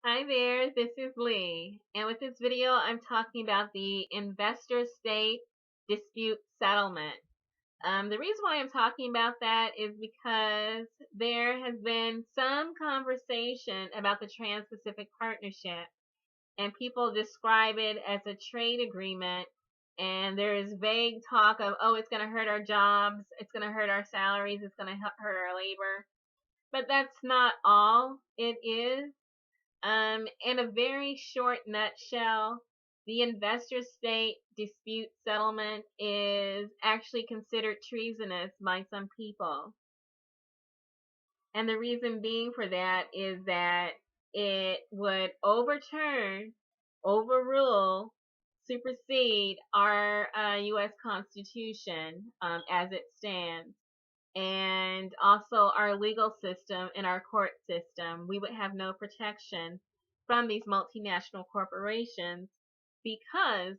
Hi there, this is Lee, and with this video I'm talking about the investor-state dispute settlement. The reason why I'm talking about that is because there has been some conversation about the Trans-Pacific Partnership, and people describe it as a trade agreement, and there is vague talk of, oh, it's going to hurt our jobs, it's going to hurt our salaries, it's going to hurt our labor, but that's not all it is. In a very short nutshell, the investor-state dispute settlement is actually considered treasonous by some people. And the reason being for that is that it would overrule, supersede our U.S. Constitution as it stands, and also our legal system and our court system. We would have no protection from these multinational corporations because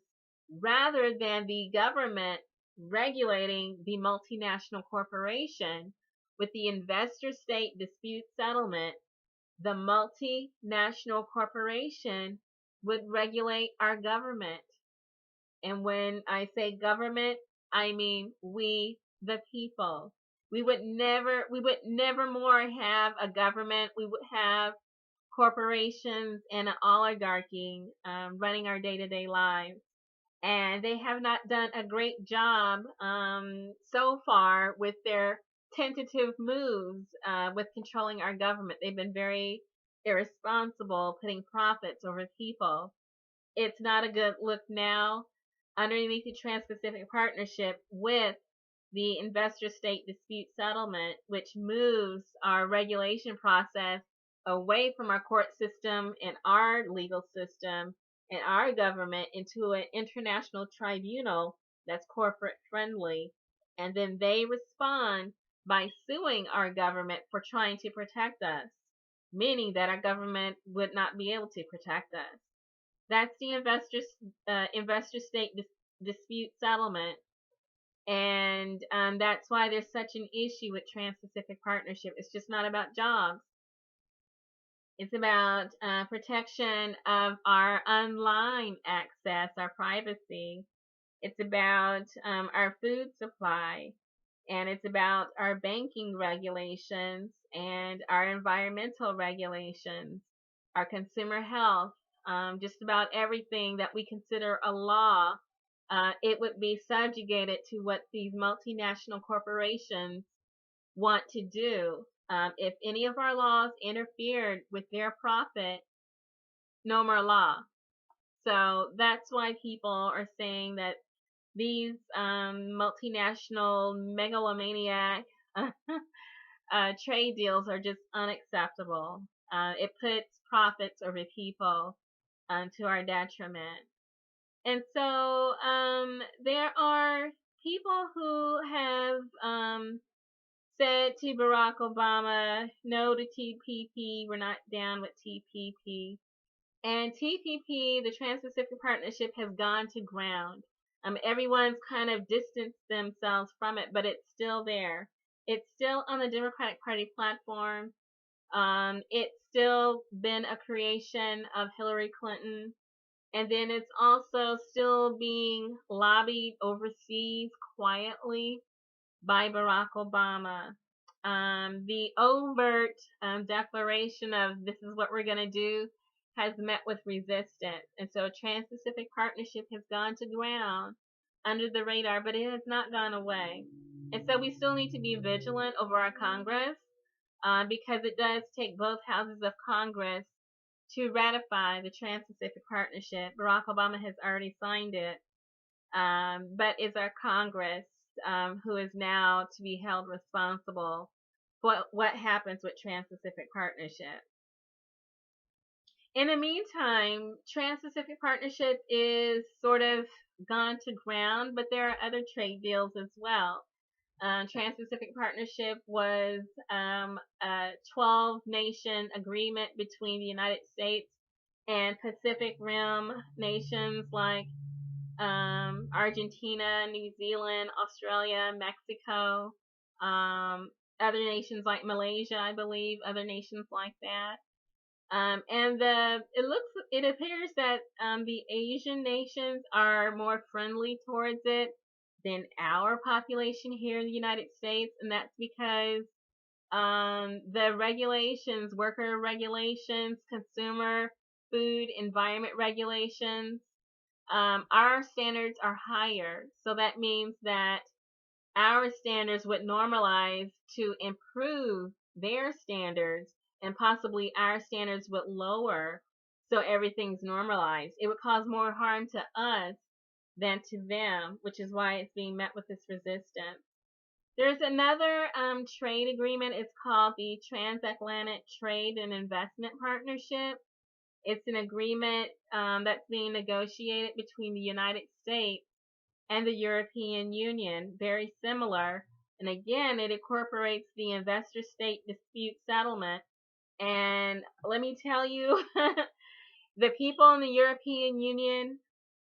rather than the government regulating the multinational corporation with the investor state dispute settlement, the multinational corporation would regulate our government. And when I say government, I mean we, the people. We would never more have a government. We would have corporations and an oligarchy running our day-to-day lives. And they have not done a great job so far with their tentative moves with controlling our government. They've been very irresponsible, putting profits over people. It's not a good look now underneath the Trans-Pacific Partnership with the investor-state dispute settlement, which moves our regulation process away from our court system and our legal system and our government into an international tribunal that's corporate friendly. And then they respond by suing our government for trying to protect us, meaning that our government would not be able to protect us. That's the investor-state dispute settlement. And that's why there's such an issue with Trans-Pacific Partnership. It's just not about jobs. It's about protection of our online access, our privacy. It's about our food supply. And it's about our banking regulations and our environmental regulations, our consumer health, just about everything that we consider a law. It would be subjugated to what these multinational corporations want to do. If any of our laws interfered with their profit, no more law. So that's why people are saying that these multinational megalomaniac trade deals are just unacceptable. It puts profits over people to our detriment. And so there are people who have said to Barack Obama, no to TPP, we're not down with TPP. And TPP, the Trans-Pacific Partnership, has gone to ground. Everyone's kind of distanced themselves from it, but it's still there. It's still on the Democratic Party platform. It's still been a creation of Hillary Clinton. And then it's also still being lobbied overseas quietly by Barack Obama. The overt declaration of this is what we're going to do has met with resistance. And so Trans-Pacific Partnership has gone to ground under the radar, but it has not gone away. And so we still need to be vigilant over our Congress because it does take both houses of Congress to ratify the Trans-Pacific Partnership. Barack Obama has already signed it, but it's our Congress who is now to be held responsible for what happens with Trans-Pacific Partnership. In the meantime, Trans-Pacific Partnership is sort of gone to ground, but there are other trade deals as well. Trans-Pacific Partnership was a 12-nation agreement between the United States and Pacific Rim nations like Argentina, New Zealand, Australia, Mexico, other nations like Malaysia, I believe, other nations like that. And it appears that the Asian nations are more friendly towards it than our population here in the United States, and that's because the regulations, worker regulations, consumer, food, environment regulations, our standards are higher. So that means that our standards would normalize to improve their standards, and possibly our standards would lower so everything's normalized. It would cause more harm to us than to them, which is why it's being met with this resistance. There's another trade agreement. It's called the Transatlantic Trade and Investment Partnership. It's an agreement that's being negotiated between the United States and the European Union, very similar. And again, it incorporates the investor state dispute settlement. And let me tell you, the people in the European Union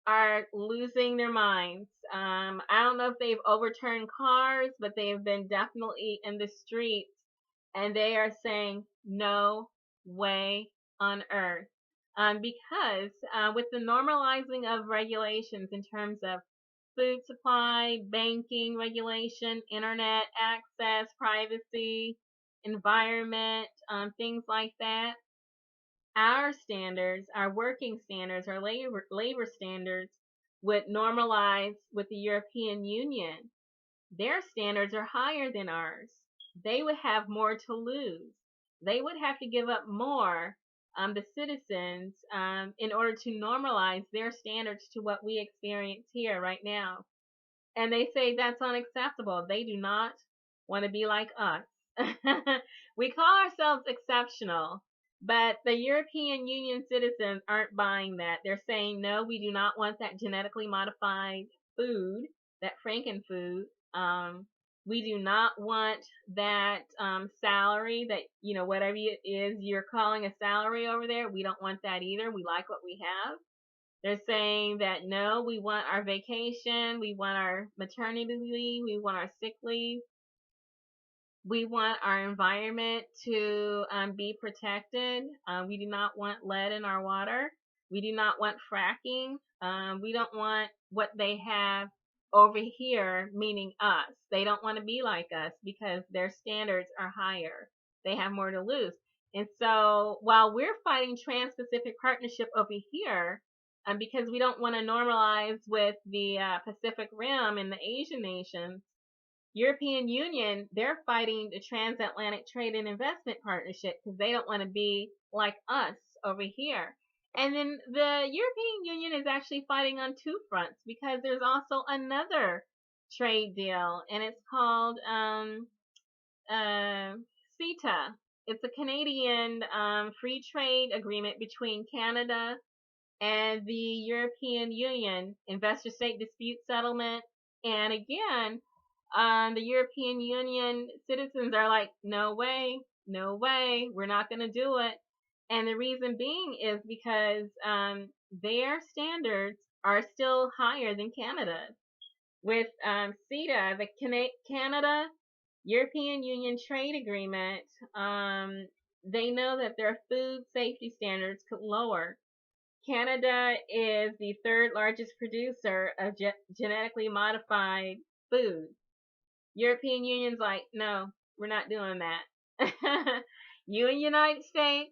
are losing their minds. I don't know if they've overturned cars, but they have been definitely in the streets, and they are saying no way on earth. Because with the normalizing of regulations in terms of food supply, banking regulation, internet access, privacy, environment, things like that, our standards, our working standards, our labor standards would normalize with the European Union. Their standards are higher than ours. They would have more to lose. They would have to give up more, the citizens, in order to normalize their standards to what we experience here right now. And they say that's unacceptable. They do not want to be like us. We call ourselves exceptional, but the European Union citizens aren't buying that. They're saying, no, we do not want that genetically modified food, that frankenfood. We do not want that salary that, whatever it is you're calling a salary over there. We don't want that either. We like what we have. They're saying that no, we want our vacation, we want our maternity leave, we want our sick leave, we want our environment to be protected. We do not want lead in our water. We do not want fracking. We don't want what they have over here, meaning us. They don't want to be like us because their standards are higher. They have more to lose. And so while we're fighting Trans-Pacific Partnership over here, because we don't want to normalize with the Pacific Rim and the Asian nations, European Union, they're fighting the Transatlantic Trade and Investment Partnership because they don't want to be like us over here. And then the European Union is actually fighting on two fronts because there's also another trade deal, and it's called CETA. It's a Canadian free trade agreement between Canada and the European Union, investor state dispute settlement. And again, the European Union citizens are like, no way, no way, we're not going to do it. And the reason being is because their standards are still higher than Canada's. With CETA, the Canada European Union trade agreement, they know that their food safety standards could lower. Canada is the third largest producer of genetically modified food. European Union's like, no, we're not doing that. You in the United States,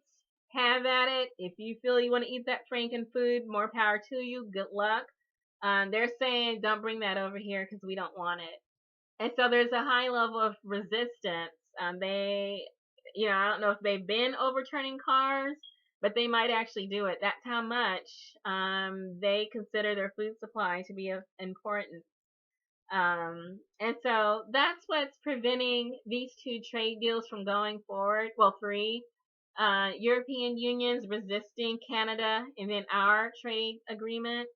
have at it. If you feel you want to eat that franken food, more power to you. Good luck. They're saying don't bring that over here because we don't want it. And so there's a high level of resistance. I don't know if they've been overturning cars, but they might actually do it. That's how much they consider their food supply to be important. And so that's what's preventing these two trade deals from going forward. Well, three. European Union's resisting Canada and then our trade agreement.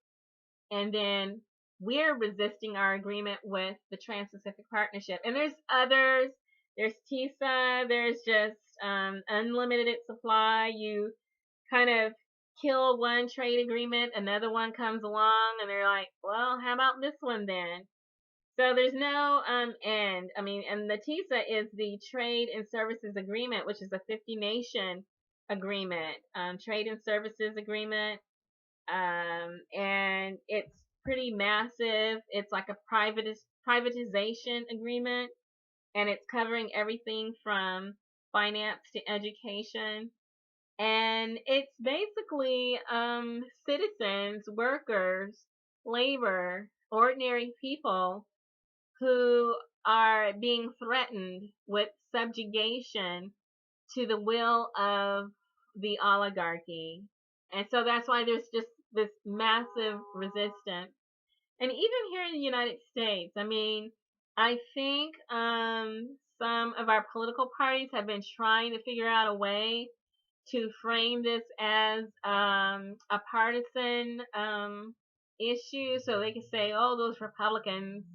And then we're resisting our agreement with the Trans-Pacific Partnership. And there's others. There's TISA. There's just unlimited supply. You kind of kill one trade agreement, another one comes along, and they're like, well, how about this one then? So there's no end. And the TISA is the Trade and Services Agreement, which is a 50-nation agreement, trade and services agreement, and it's pretty massive. It's like a privatization agreement, and it's covering everything from finance to education. And it's basically citizens, workers, labor, ordinary people who are being threatened with subjugation to the will of the oligarchy. And so that's why there's just this massive resistance. And even here in the United States, I mean, I think some of our political parties have been trying to figure out a way to frame this as a partisan issue, so they can say, oh, those Republicans,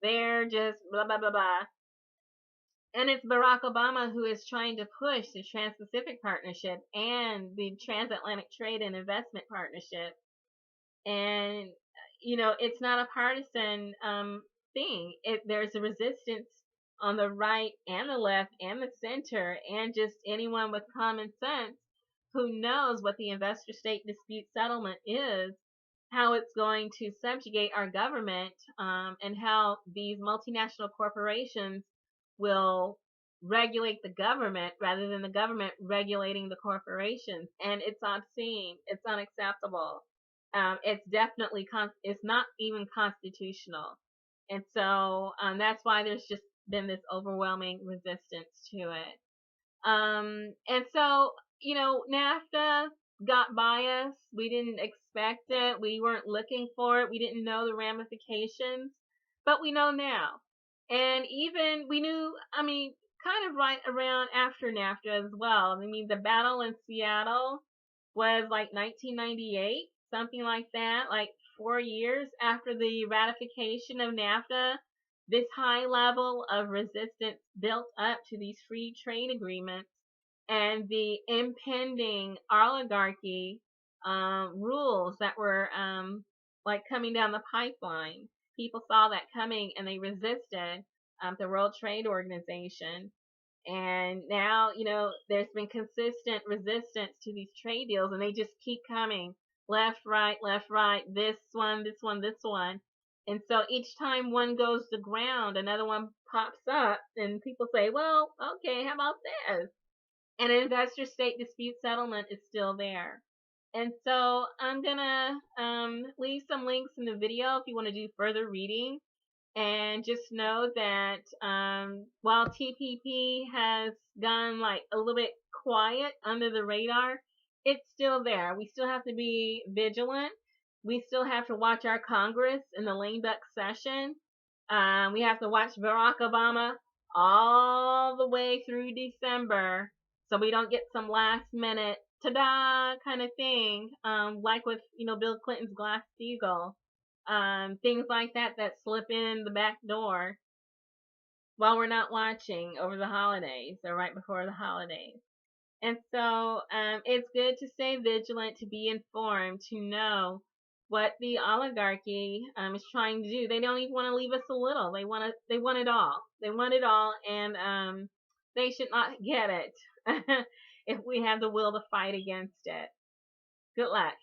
they're just blah, blah, blah, blah. And it's Barack Obama who is trying to push the Trans-Pacific Partnership and the Transatlantic Trade and Investment Partnership. And, it's not a partisan thing. There's a resistance on the right and the left and the center and just anyone with common sense who knows what the investor state dispute settlement is, how it's going to subjugate our government, and how these multinational corporations will regulate the government rather than the government regulating the corporations. And it's obscene. It's unacceptable. It's definitely it's not even constitutional. And so that's why there's just been this overwhelming resistance to it. And so, NAFTA got by us. We didn't expect it. We weren't looking for it. We didn't know the ramifications, but we know now. And even we knew, kind of right around after NAFTA as well. I mean, the battle in Seattle was like 1998, something like that, like 4 years after the ratification of NAFTA. This high level of resistance built up to these free trade agreements and the impending oligarchy rules that were like coming down the pipeline. People saw that coming and they resisted the World Trade Organization. And now, there's been consistent resistance to these trade deals, and they just keep coming left, right, this one, this one, this one. And so each time one goes to ground, another one pops up, and people say, well, okay, how about this? And an investor state dispute settlement is still there. And so I'm going to leave some links in the video if you want to do further reading. And just know that while TPP has gone like a little bit quiet under the radar, it's still there. We still have to be vigilant. We still have to watch our Congress in the lame duck session. We have to watch Barack Obama all the way through December so we don't get some last minute ta-da kind of thing, like with, Bill Clinton's Glass-Steagall. Things like that slip in the back door while we're not watching over the holidays or right before the holidays. And so it's good to stay vigilant, to be informed, to know what the oligarchy is trying to do. They don't even want to leave us a little. They want it all. They want it all, and they should not get it if we have the will to fight against it. Good luck.